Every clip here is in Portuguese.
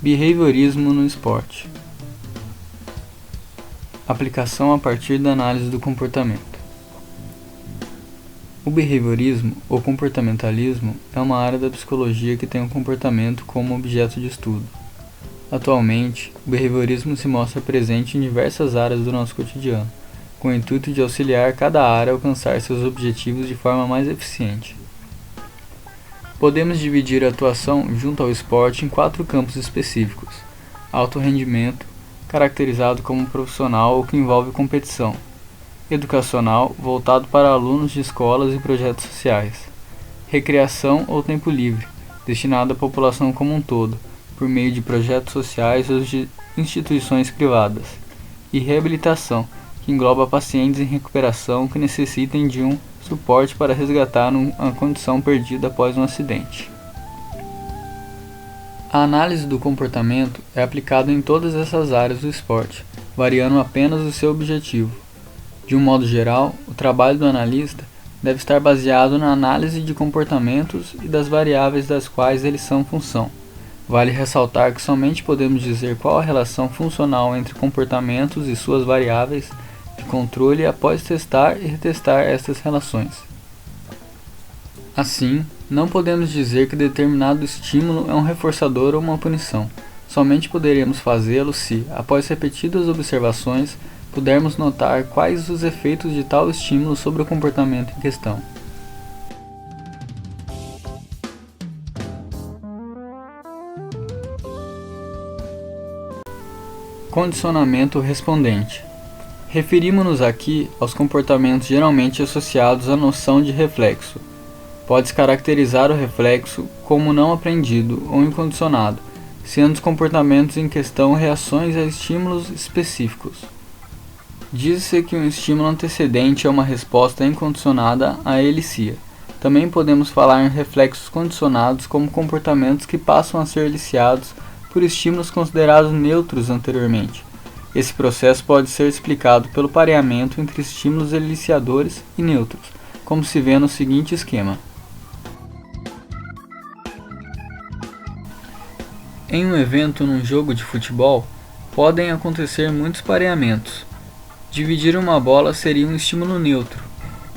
Behaviorismo no esporte. Aplicação a partir da análise do comportamento. O behaviorismo ou comportamentalismo é uma área da psicologia que tem o comportamento como objeto de estudo. Atualmente, o behaviorismo se mostra presente em diversas áreas do nosso cotidiano, com o intuito de auxiliar cada área a alcançar seus objetivos de forma mais eficiente. Podemos dividir a atuação junto ao esporte em 4 campos específicos: alto rendimento, caracterizado como profissional ou que envolve competição; educacional, voltado para alunos de escolas e projetos sociais; recreação ou tempo livre, destinado à população como um todo, por meio de projetos sociais ou de instituições privadas; e reabilitação, que engloba pacientes em recuperação que necessitem de um suporte para resgatar uma condição perdida após um acidente. A análise do comportamento é aplicada em todas essas áreas do esporte, variando apenas o seu objetivo. De um modo geral, o trabalho do analista deve estar baseado na análise de comportamentos e das variáveis das quais eles são função. Vale ressaltar que somente podemos dizer qual a relação funcional entre comportamentos e suas variáveis de controle após testar e retestar estas relações. Assim, não podemos dizer que determinado estímulo é um reforçador ou uma punição. Somente poderemos fazê-lo se, após repetidas observações, pudermos notar quais os efeitos de tal estímulo sobre o comportamento em questão. Condicionamento respondente. Referimos-nos aqui aos comportamentos geralmente associados à noção de reflexo. Pode-se caracterizar o reflexo como não aprendido ou incondicionado, sendo os comportamentos em questão reações a estímulos específicos. Diz-se que um estímulo antecedente é uma resposta incondicionada a elicia. Também podemos falar em reflexos condicionados como comportamentos que passam a ser eliciados por estímulos considerados neutros anteriormente. Esse processo pode ser explicado pelo pareamento entre estímulos eliciadores e neutros, como se vê no seguinte esquema. Em um evento num jogo de futebol, podem acontecer muitos pareamentos. Dividir uma bola seria um estímulo neutro.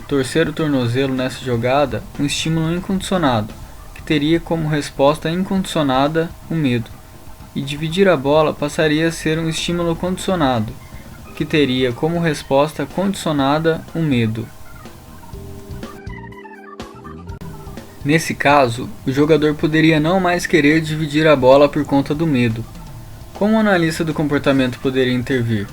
Torcer o tornozelo nessa jogada, um estímulo incondicionado, que teria como resposta incondicionada o medo. E dividir a bola passaria a ser um estímulo condicionado, que teria como resposta condicionada o medo. Nesse caso, o jogador poderia não mais querer dividir a bola por conta do medo. Como o analista do comportamento poderia intervir?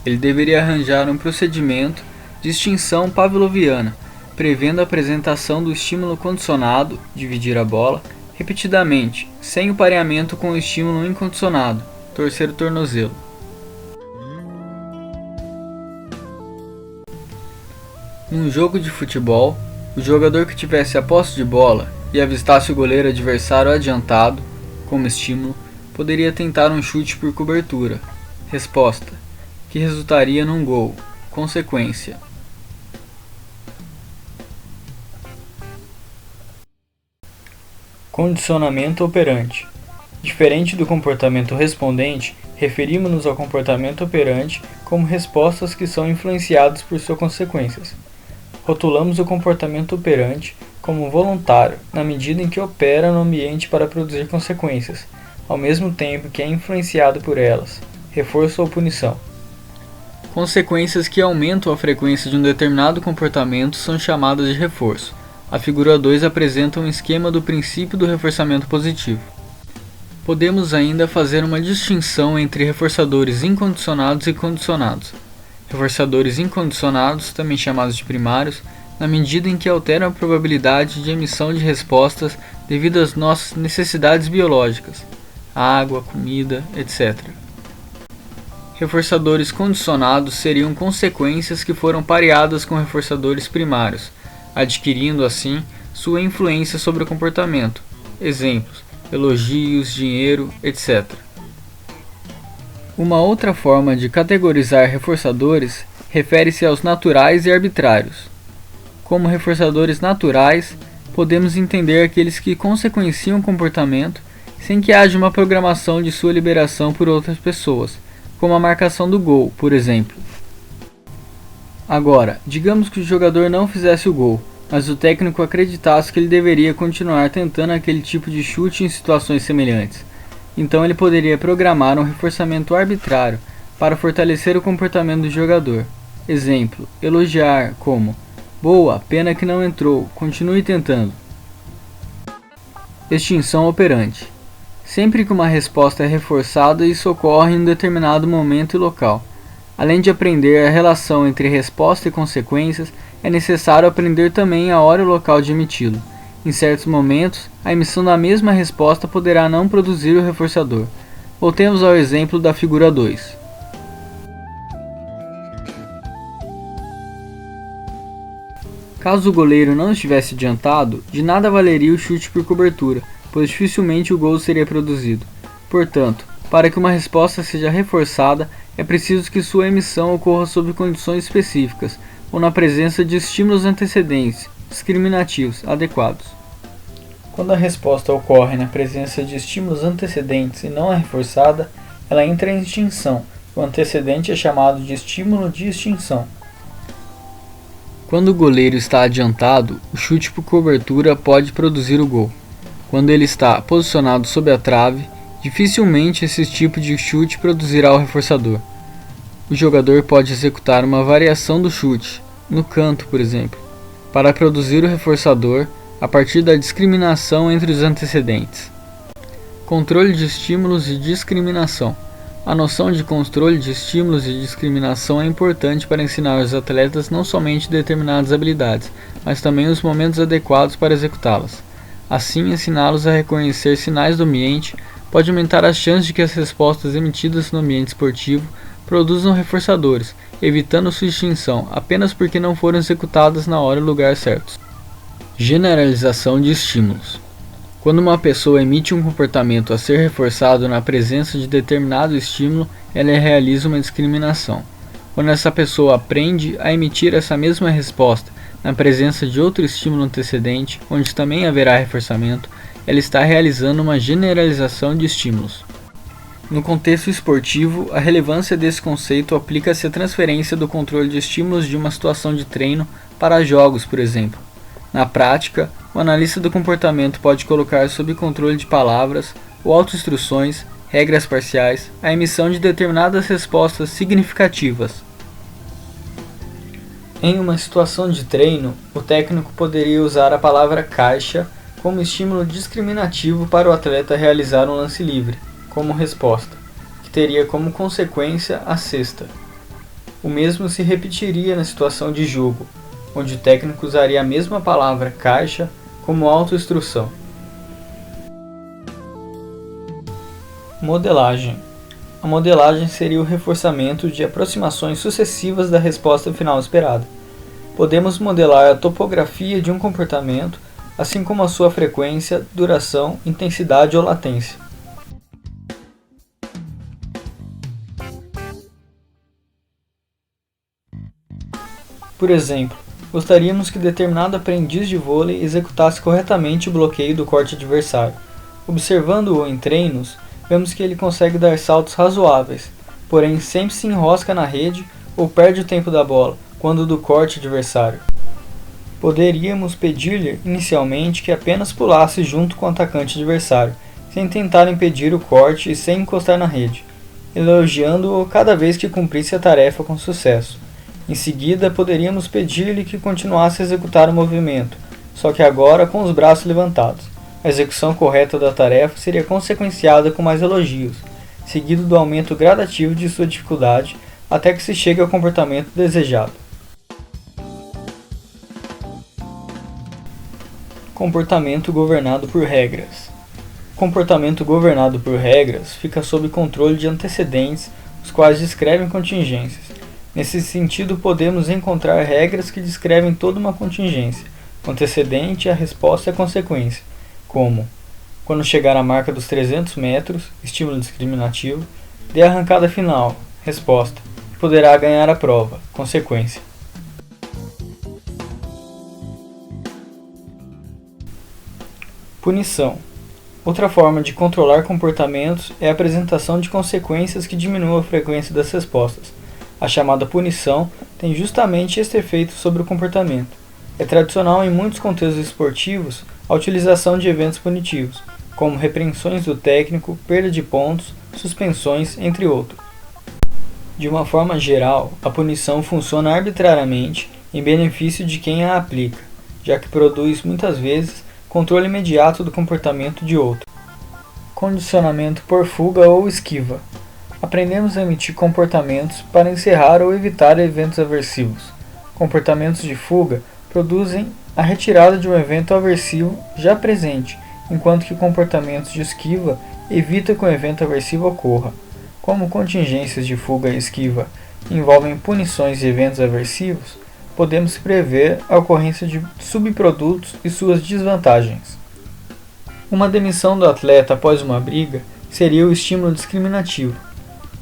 Ele deveria arranjar um procedimento de extinção pavloviana, prevendo a apresentação do estímulo condicionado, dividir a bola, repetidamente, sem o pareamento com o estímulo incondicionado, torcer o tornozelo. Num jogo de futebol, o jogador que tivesse a posse de bola e avistasse o goleiro adversário adiantado, como estímulo, poderia tentar um chute por cobertura. Resposta: que resultaria num gol. Consequência: condicionamento operante. Diferente do comportamento respondente, referimos-nos ao comportamento operante como respostas que são influenciadas por suas consequências. Rotulamos o comportamento operante como voluntário, na medida em que opera no ambiente para produzir consequências, ao mesmo tempo que é influenciado por elas, reforço ou punição. Consequências que aumentam a frequência de um determinado comportamento são chamadas de reforço. A figura 2 apresenta um esquema do princípio do reforçamento positivo. Podemos ainda fazer uma distinção entre reforçadores incondicionados e condicionados. Reforçadores incondicionados, também chamados de primários, na medida em que alteram a probabilidade de emissão de respostas devido às nossas necessidades biológicas, água, comida, etc. Reforçadores condicionados seriam consequências que foram pareadas com reforçadores primários, adquirindo assim sua influência sobre o comportamento. Exemplos: elogios, dinheiro, etc. Uma outra forma de categorizar reforçadores refere-se aos naturais e arbitrários. Como reforçadores naturais, podemos entender aqueles que consequenciam o comportamento sem que haja uma programação de sua liberação por outras pessoas, como a marcação do gol, por exemplo. Agora, digamos que o jogador não fizesse o gol, mas o técnico acreditasse que ele deveria continuar tentando aquele tipo de chute em situações semelhantes. Então ele poderia programar um reforçamento arbitrário para fortalecer o comportamento do jogador. Exemplo, elogiar como: boa, pena que não entrou, continue tentando. Extinção operante. Sempre que uma resposta é reforçada, isso ocorre em um determinado momento e local. Além de aprender a relação entre resposta e consequências, é necessário aprender também a hora e o local de emiti-lo. Em certos momentos, a emissão da mesma resposta poderá não produzir o reforçador. Voltemos ao exemplo da figura 2. Caso o goleiro não estivesse adiantado, de nada valeria o chute por cobertura, pois dificilmente o gol seria produzido. Portanto, para que uma resposta seja reforçada, é preciso que sua emissão ocorra sob condições específicas, ou na presença de estímulos antecedentes, discriminativos, adequados. Quando a resposta ocorre na presença de estímulos antecedentes e não é reforçada, ela entra em extinção. O antecedente é chamado de estímulo de extinção. Quando o goleiro está adiantado, o chute por cobertura pode produzir o gol. Quando ele está posicionado sob a trave, dificilmente esse tipo de chute produzirá o reforçador. O jogador pode executar uma variação do chute, no canto, por exemplo, para produzir o reforçador a partir da discriminação entre os antecedentes. Controle de estímulos e discriminação. A noção de controle de estímulos e discriminação é importante para ensinar aos atletas não somente determinadas habilidades, mas também os momentos adequados para executá-las. Assim, ensiná-los a reconhecer sinais do ambiente pode aumentar as chances de que as respostas emitidas no ambiente esportivo produzam reforçadores, evitando sua extinção apenas porque não foram executadas na hora e lugar certos. Generalização de estímulos. Quando uma pessoa emite um comportamento a ser reforçado na presença de determinado estímulo, ela realiza uma discriminação. Quando essa pessoa aprende a emitir essa mesma resposta na presença de outro estímulo antecedente, onde também haverá reforçamento, ela está realizando uma generalização de estímulos. No contexto esportivo, a relevância desse conceito aplica-se à transferência do controle de estímulos de uma situação de treino para jogos, por exemplo. Na prática, o analista do comportamento pode colocar sob controle de palavras ou autoinstruções, regras parciais, a emissão de determinadas respostas significativas. Em uma situação de treino, o técnico poderia usar a palavra caixa como estímulo discriminativo para o atleta realizar um lance livre, como resposta, que teria como consequência a cesta. O mesmo se repetiria na situação de jogo, onde o técnico usaria a mesma palavra caixa como autoinstrução. Modelagem. A modelagem seria o reforçamento de aproximações sucessivas da resposta final esperada. Podemos modelar a topografia de um comportamento, assim como a sua frequência, duração, intensidade ou latência. Por exemplo, gostaríamos que determinado aprendiz de vôlei executasse corretamente o bloqueio do corte adversário. Observando-o em treinos, vemos que ele consegue dar saltos razoáveis, porém sempre se enrosca na rede ou perde o tempo da bola, quando do corte adversário. Poderíamos pedir-lhe inicialmente que apenas pulasse junto com o atacante adversário, sem tentar impedir o corte e sem encostar na rede, elogiando-o cada vez que cumprisse a tarefa com sucesso. Em seguida, poderíamos pedir-lhe que continuasse a executar o movimento, só que agora com os braços levantados. A execução correta da tarefa seria consequenciada com mais elogios, seguido do aumento gradativo de sua dificuldade até que se chegue ao comportamento desejado. Comportamento governado por regras. O comportamento governado por regras fica sob controle de antecedentes, os quais descrevem contingências. Nesse sentido, podemos encontrar regras que descrevem toda uma contingência, o antecedente, a resposta e a consequência, como: quando chegar à marca dos 300 metros, estímulo discriminativo, dê a arrancada final, resposta, e poderá ganhar a prova, consequência. Punição. Outra forma de controlar comportamentos é a apresentação de consequências que diminuam a frequência das respostas. A chamada punição tem justamente este efeito sobre o comportamento. É tradicional em muitos contextos esportivos a utilização de eventos punitivos, como repreensões do técnico, perda de pontos, suspensões, entre outros. De uma forma geral, a punição funciona arbitrariamente em benefício de quem a aplica, já que produz muitas vezes controle imediato do comportamento de outro. Condicionamento por fuga ou esquiva. Aprendemos a emitir comportamentos para encerrar ou evitar eventos aversivos. Comportamentos de fuga produzem a retirada de um evento aversivo já presente, enquanto que comportamentos de esquiva evitam que o evento aversivo ocorra. Como contingências de fuga e esquiva envolvem punições e eventos aversivos, podemos prever a ocorrência de subprodutos e suas desvantagens. Uma demissão do atleta após uma briga seria o estímulo discriminativo.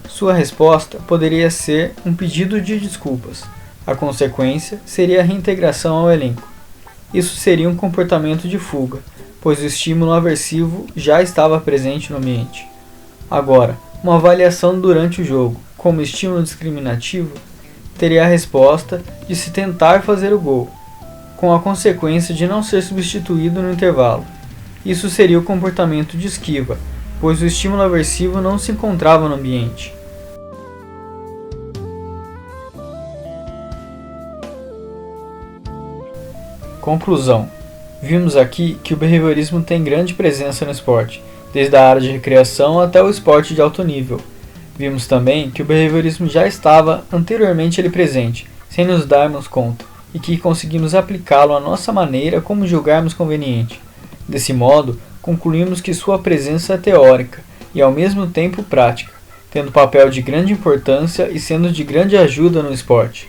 Sua resposta poderia ser um pedido de desculpas. A consequência seria a reintegração ao elenco. Isso seria um comportamento de fuga, pois o estímulo aversivo já estava presente no ambiente. Agora, uma avaliação durante o jogo, como estímulo discriminativo, teria a resposta de se tentar fazer o gol, com a consequência de não ser substituído no intervalo. Isso seria o comportamento de esquiva, pois o estímulo aversivo não se encontrava no ambiente. Conclusão. Vimos aqui que o behaviorismo tem grande presença no esporte, desde a área de recreação até o esporte de alto nível. Vimos também que o behaviorismo já estava anteriormente ali presente, sem nos darmos conta, e que conseguimos aplicá-lo à nossa maneira como julgarmos conveniente. Desse modo, concluímos que sua presença é teórica e ao mesmo tempo prática, tendo papel de grande importância e sendo de grande ajuda no esporte.